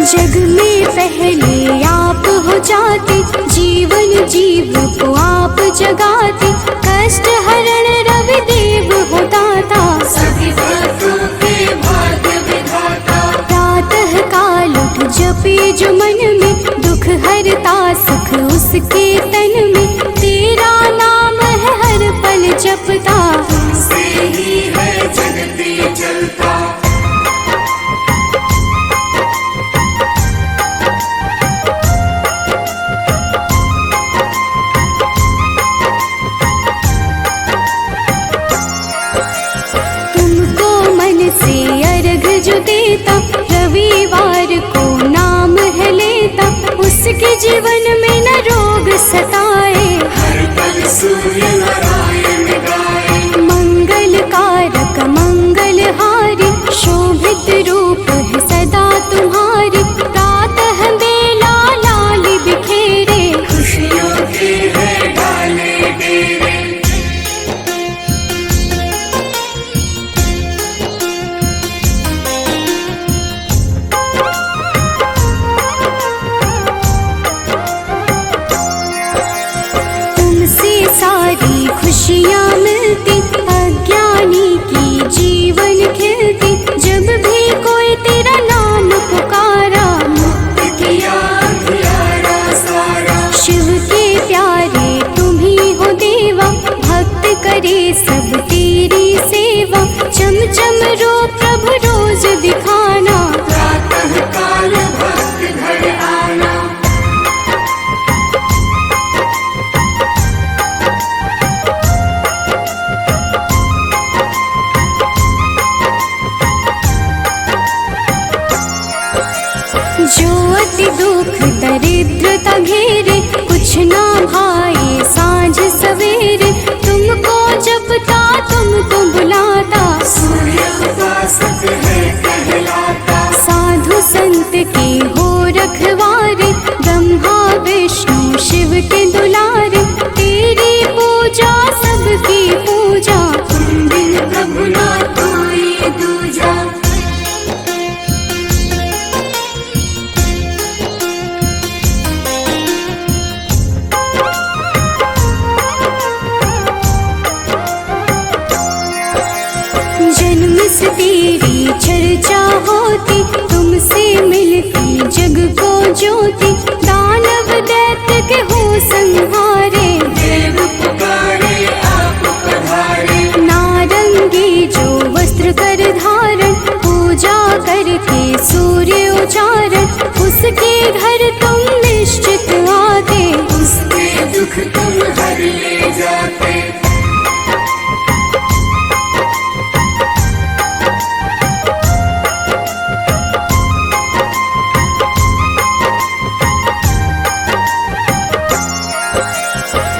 जग में पहले आप हो जाते, जीवन जीव को आप जगाते, कष्ट हरण रवि देव हो दाता, सभी भक्तों के भाग्य विधाता। प्रातः काल उठ जपे जो मन में, दुख हरता सुख उसके तन में, तेरा नाम है हर पल जपता, तुमसे ही है जगत ये चलता। तुमको मन से अर्घ जो देता, रविवार को नाम है लेता, उसके जीवन में न रोग सताए, हर पल सूर्य नारायण गाए। मंगल कारक मंगलहारी, शोभित रूप है सदा तुम्हारी, प्रातः बेला लाल बिखेरे, खुशियों के है डाले डेरे। तुमसे सारी खुशियाँ मिलती, अज्ञानी की जीवन खिलती, जब भी कोई तेरा नाम पुकारा, मुक्त किया अंधियारा सारा। शिव के प्यारे तुम ही हो देवा, भक्त करे सब तेरी सेवा, चम चम रो प्रभु रोज दिखाना, प्रातः काल भक्त घर आना। जो अति दुख दरिद्रता घेरे, कुछ ना भाए सांझ सवेरे, तुमको जपता तुमको बुलाता, सूर्य उपासक है कहलाता। साधु संत के हो रखवारे, ब्रह्मा विष्णु शिव के दुलारे, तेरी पूजा सबकी पूजा, तुम बिन प्रभु ना कोई दूजा। जन्म से तेरी चर्चा होती, तुमसे मिलती जग को ज्योति, दानव दैत्य के हो संहारे, देव पुकारे आप पधारे। नारंगी जो वस्त्र कर धारण, पूजा करके सूर्य उचारण, उसके घर तुम निश्चित आते, उसके दुख तुम हर ले जाते।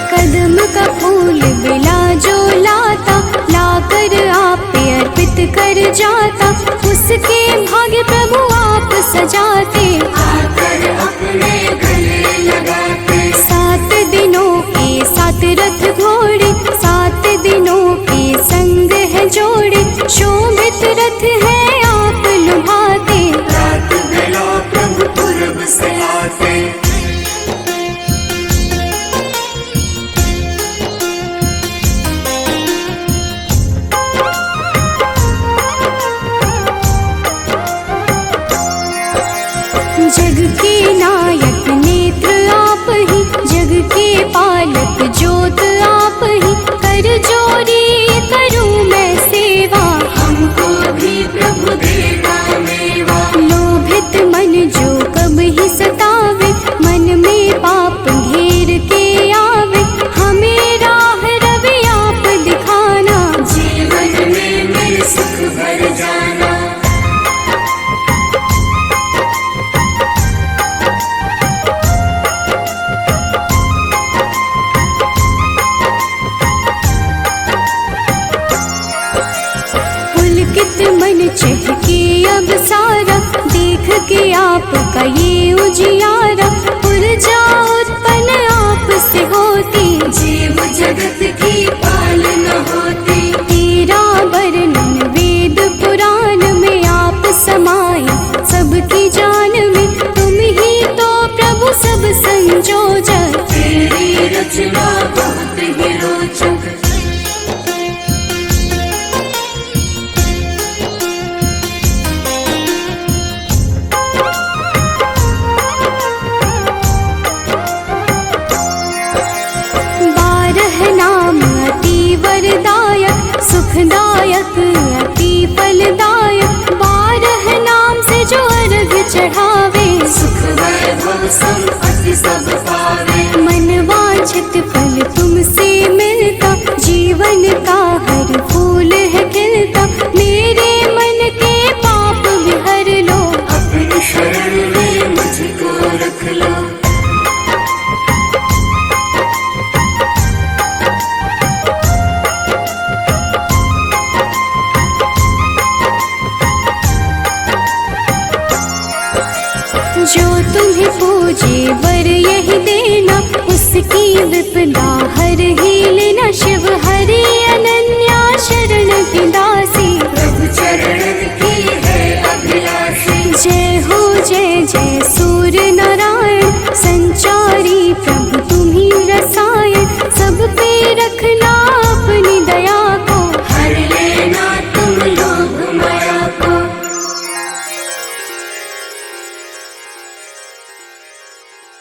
कदम का फूल बिला जो लाता, लाकर आप पे अर्पित कर जाता, उसके भाग्य प्रभु आप सजाते, आकर अपने गले लगाते। 7 दिनों के 7 रथ घोड़े, 7 दिनों के संग है जोड़े, शोभित रथ है आप लुभाते, रात बेला प्रभु पूरब से आते। जग के नायक नेत्र आप ही, जग के पालक ज्योत आप ही, कर जोरी करूं मैं सेवा, हमको भी प्रभु देगा मेवा। लोभित मन जो कब ही सतावे, मन में पाप घेर के आवे, हमें राह रवि आप दिखाना, जीवन में मेरे सुख भर जाना। पुलकित मन चहके अब सारा, देख के आपका ये उजियारा, ऊर्जा उत्पन्न आप से होती, जीव जगत की पालना होती। तेरा वर्णन वेद पुराण में आप समाये, सबकी जान में संजोजक। तेरी रचना बहुत ही रोचक। नाम अति वरदायक सुखदायक अति फलदायक। 12 नाम से जो अर्घ चढ़ावे सुख वैभव संपत्ति सब पावे। मन वांछित फल तुमसे मिलता जीवन का हर फूल है खिलता। मेरे मन के पाप विहर लो अपनी शरण में मुझको रख लो। जो तुम्हें पूजे वर यही देना उसकी विपदा हर ही लेना।